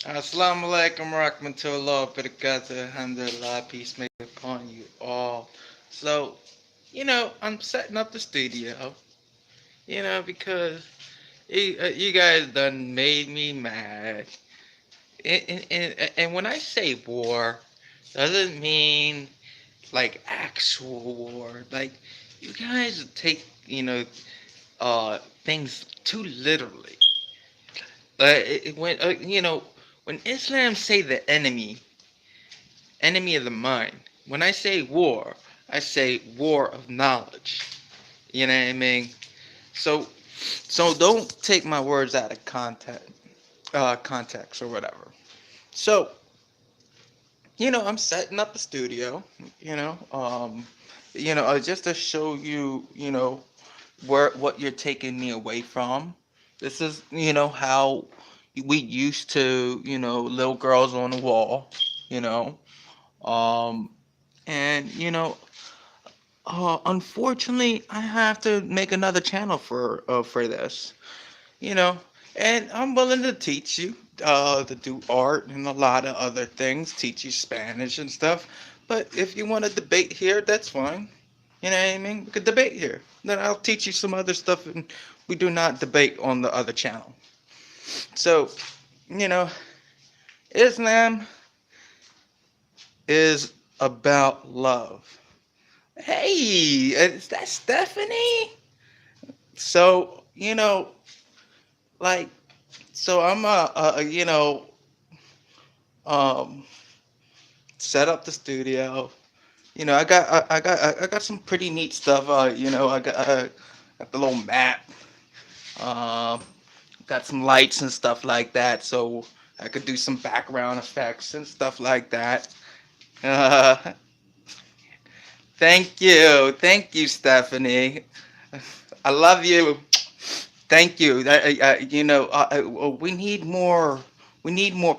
Assalamu alaikum rahmatullah barakatuh. Alhamdulillah, peace may be upon you all. So, I'm setting up the studio, because you guys done made me mad. And when I say war, doesn't mean like actual war. Like, you guys take, things too literally. When Islam say the enemy of the mind. When I say war, I say war of knowledge. You know what I mean? So, so don't take my words out of context or whatever. So, I'm setting up the studio. Just to show you, where what you're taking me away from. This is, how we used to, little girls on the wall. You know, um, and unfortunately, I have to make another channel for this. You know, and I'm willing to teach you to do art and a lot of other things, teach you Spanish and stuff. But if you want to debate here, that's fine. You know what I mean? We could debate here. Then I'll teach you some other stuff, and we do not debate on the other channel. So, you know, Islam is about love. Hey, is that Stephanie? So, like, so I'm um, set up the studio. I got some pretty neat stuff. Got the little map. Um, got some lights and stuff like that, so I could do some background effects and stuff like that. Uh, thank you, Stephanie. I love you. Thank you. We need more. We need more,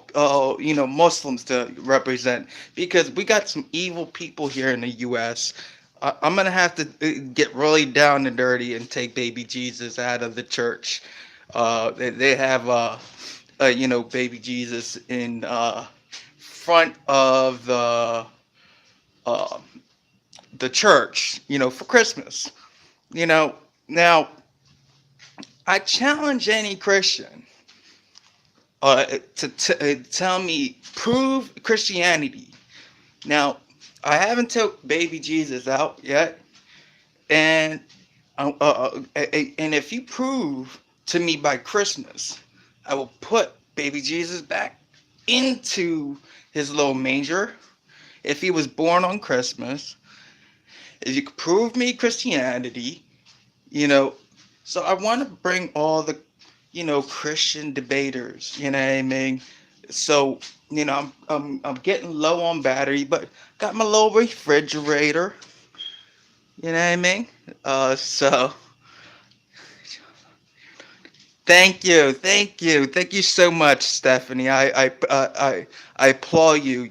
Muslims to represent because we got some evil people here in the U.S. I'm gonna have to get really down and dirty and take baby Jesus out of the church. They have, baby Jesus in front of uh, the church, for Christmas. Now I challenge any Christian to tell me prove Christianity. Now, I haven't took baby Jesus out yet, and and if you prove to me by Christmas, I will put baby Jesus back into his little manger. If he was born on Christmas, if you could prove me Christianity, you know. So I want to bring all the, Christian debaters. You know what I mean? So, I'm getting low on battery, but got my little refrigerator. You know what I mean? So thank you so much, Stephanie. I applaud you.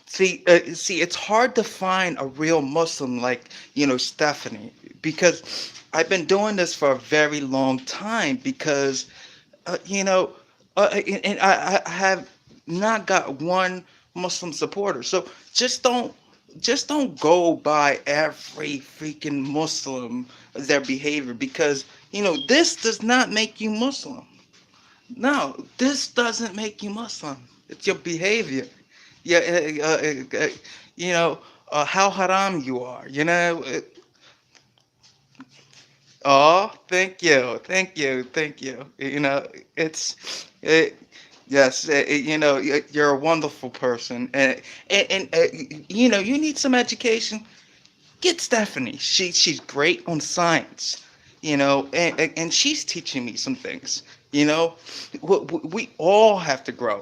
See, it's hard to find a real Muslim like Stephanie because I've been doing this for a very long time because you know, and I have not got one Muslim supporter. So just don't just don't go by every freaking Muslim their behavior because this does not make you Muslim. No, this doesn't make you Muslim. It's your behavior. Yeah, you know how haram you are. Oh, thank you. It's it, yes, you're a wonderful person, and you need some education. Get Stephanie. She's great on science, and she's teaching me some things. You know, we all have to grow.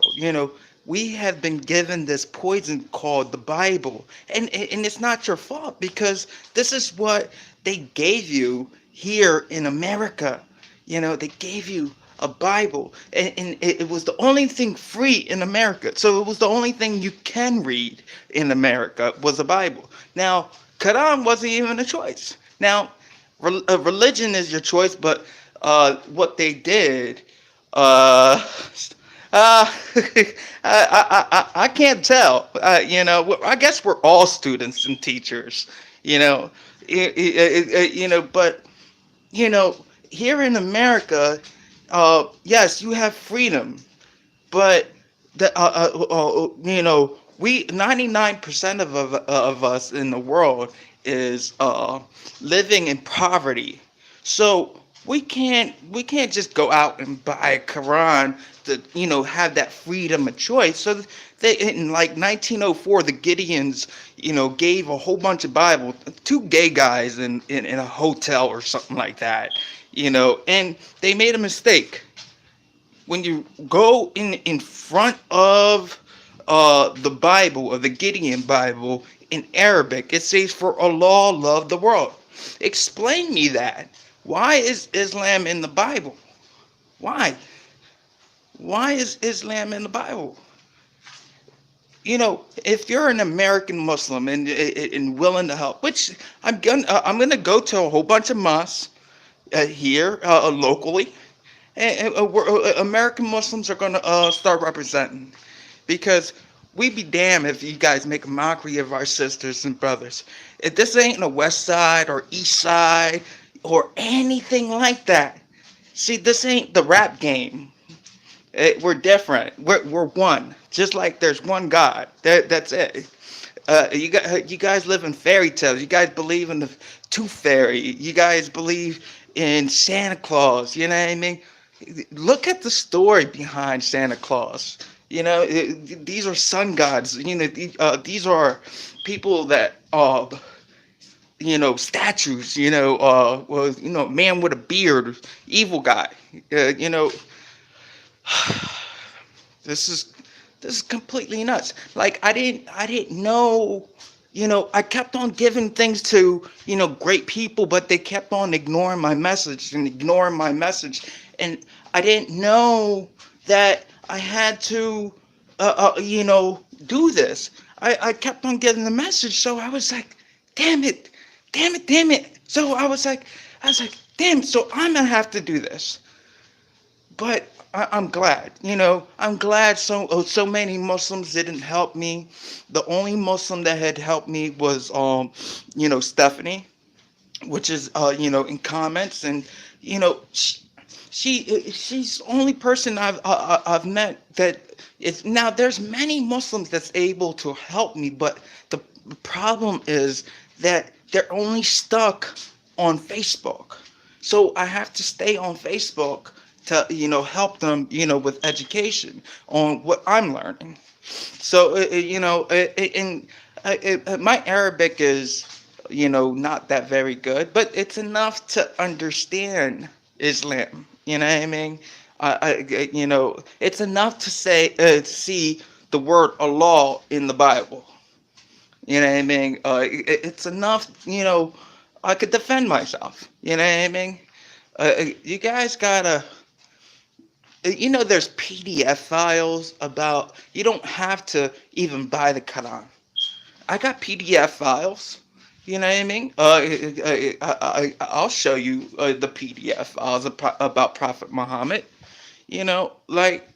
We have been given this poison called the Bible, and it's not your fault because this is what they gave you here in America. They gave you a Bible, and it was the only thing free in America. So it was the only thing you can read in America was a Bible. Now, Quran wasn't even a choice. Now, religion is your choice, but what they did, uh, I can't tell. I guess we're all students and teachers. You know, but you know, here in America, yes, you have freedom, but we 99% of us in the world is living in poverty. So we can't just go out and buy a Quran to have that freedom of choice. So they in like 1904, the Gideons gave a whole bunch of Bible, two gay guys in a hotel or something like that, and they made a mistake. When you go in front of the Bible, or the Gideon Bible in Arabic, it says, "For Allah loved the world." Explain me that. Why is Islam in the Bible? Why? Why is Islam in the Bible? If you're an American Muslim and willing to help, which I'm gonna go to a whole bunch of mosques here locally, and American Muslims are gonna start representing, because we be damned if you guys make a mockery of our sisters and brothers. If this ain't the West Side or East Side or anything like that, see, this ain't the rap game. We're different. We're one. Just like there's one God. That's it. You guys live in fairy tales. You guys believe in the tooth fairy. You guys believe in Santa Claus. You know what I mean? Look at the story behind Santa Claus. These are sun gods. These are people that statues. Man with a beard, evil guy. You know, this is this is completely nuts. Like, I didn't know. I kept on giving things to great people, but they kept on ignoring my message and ignoring my message, and I didn't know that I had to do this. I kept on getting the message, so I was like, damn it, damn it, damn it. So I was like, damn. So I'm gonna have to do this. But I'm glad. I'm glad so many Muslims didn't help me. The only Muslim that had helped me was Stephanie, which is in comments, and she's the only person I've met that is now. There's many Muslims that's able to help me, but the problem is that they're only stuck on Facebook. So I have to stay on Facebook to help them with education on what I'm learning. So and my Arabic is not that very good, but it's enough to understand Islam. You know what I mean? It's enough to see the word Allah in the Bible. You know what I mean? It's enough. I could defend myself. You know what I mean? You guys gotta. There's PDF files about. You don't have to even buy the Quran. I got PDF files. You know what I mean? I'll show you the PDF files about Prophet Muhammad. Like,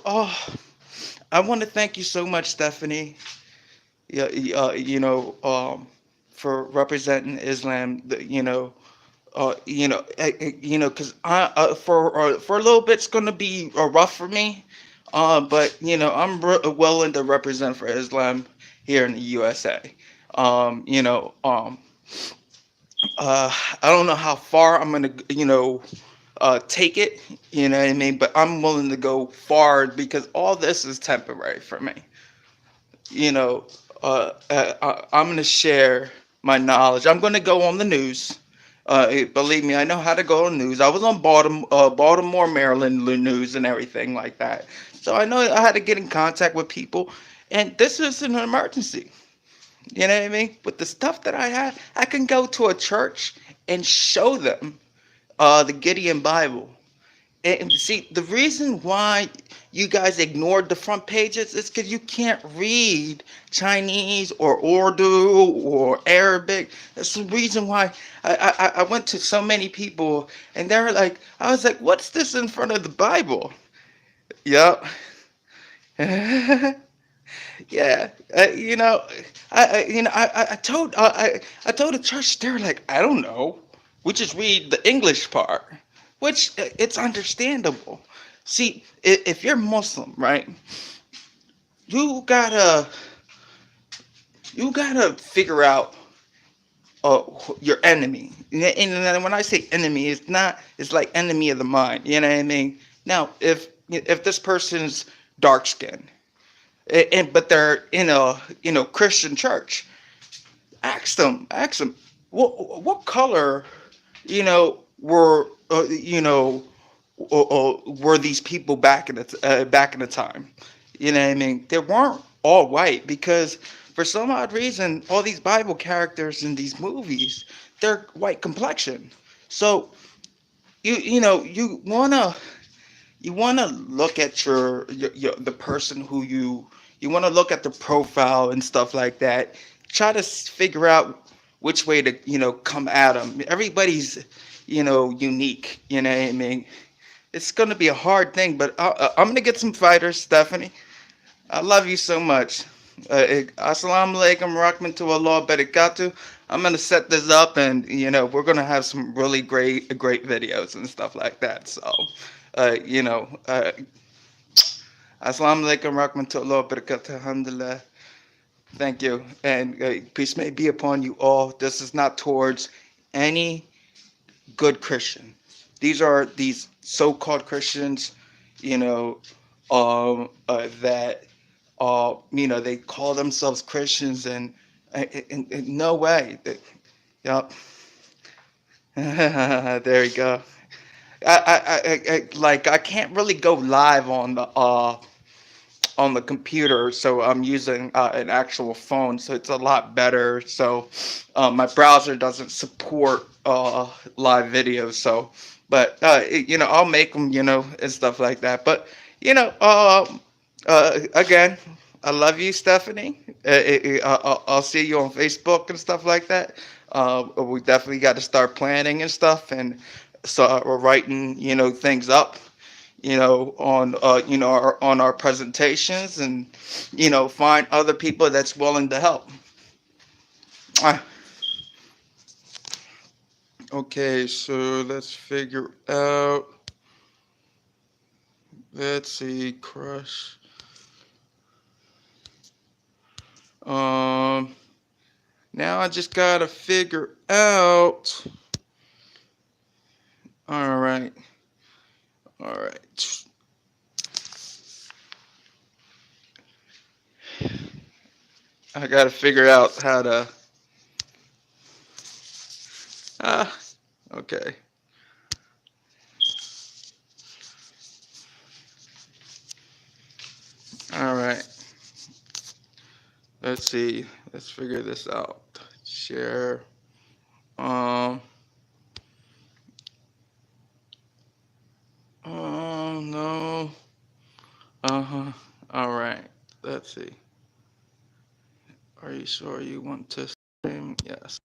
oh, I want to thank you so much, Stephanie. Yeah, for representing Islam. Because for a little bit it's gonna be rough for me. But I'm willing to represent for Islam here in the USA. Um, you know, um, I don't know how far I'm gonna, take it. You know what I mean? But I'm willing to go far, because all this is temporary for me. You know, I'm gonna share my knowledge. I'm gonna go on the news. Believe me, I know how to go on news. I was on Baltimore, Maryland news and everything like that. So I know I had to get in contact with people, and this is an emergency. You know what I mean? With the stuff that I have, I can go to a church and show them the Gideon Bible. And see, the reason why you guys ignored the front pages is because you can't read Chinese or Urdu or Arabic. That's the reason why I went to so many people, and they're like, I was like, what's this in front of the Bible? Yep. Yeah, I told the church, they're like, I don't know. We just read the English part, which it's understandable. See, if you're Muslim, right, you gotta you gotta figure out your enemy. And then when I say enemy, it's like enemy of the mind. You know what I mean? Now, if this person's dark skinned, and but they're in a Christian church, ask them, what color, were were these people back in the time? You know what I mean? They weren't all white because for some odd reason, all these Bible characters in these movies, they're white complexion. So you wanna look at the person who you wanna look at the profile and stuff like that. Try to figure out which way to come at them. Everybody's unique. You know what I mean? It's gonna be a hard thing, but I'm gonna get some fighters, Stephanie. I love you so much. Assalamu alaikum, rahmatullah barakatuh. I'm gonna set this up, and we're gonna have some really great videos and stuff like that. So, uh, you know, uh, assalamu alaikum, rahmatullah barakatuh. Alhamdulillah. Thank you, and peace may be upon you all. This is not towards any good Christian. These are these so-called Christians, you know, that they call themselves Christians, and in no way. Yep. There we go. Like I can't really go live on the computer, so I'm using an actual phone, so it's a lot better. So my browser doesn't support live videos, so but I'll make them, and stuff like that. But again, I love you, Stephanie. I'll see you on Facebook and stuff like that. We definitely got to start planning and stuff, and so we're writing, things up, on on our presentations, and find other people that's willing to help. Ah, okay, so let's figure out. Let's see, crush. Um, Now I just gotta figure out. All right, all right. I gotta figure out how to. Ah, okay. All right. Let's see. Let's figure this out. Share. Um. Oh no. Uh-huh. All right. Let's see. Are you sure you want to stream? Yes.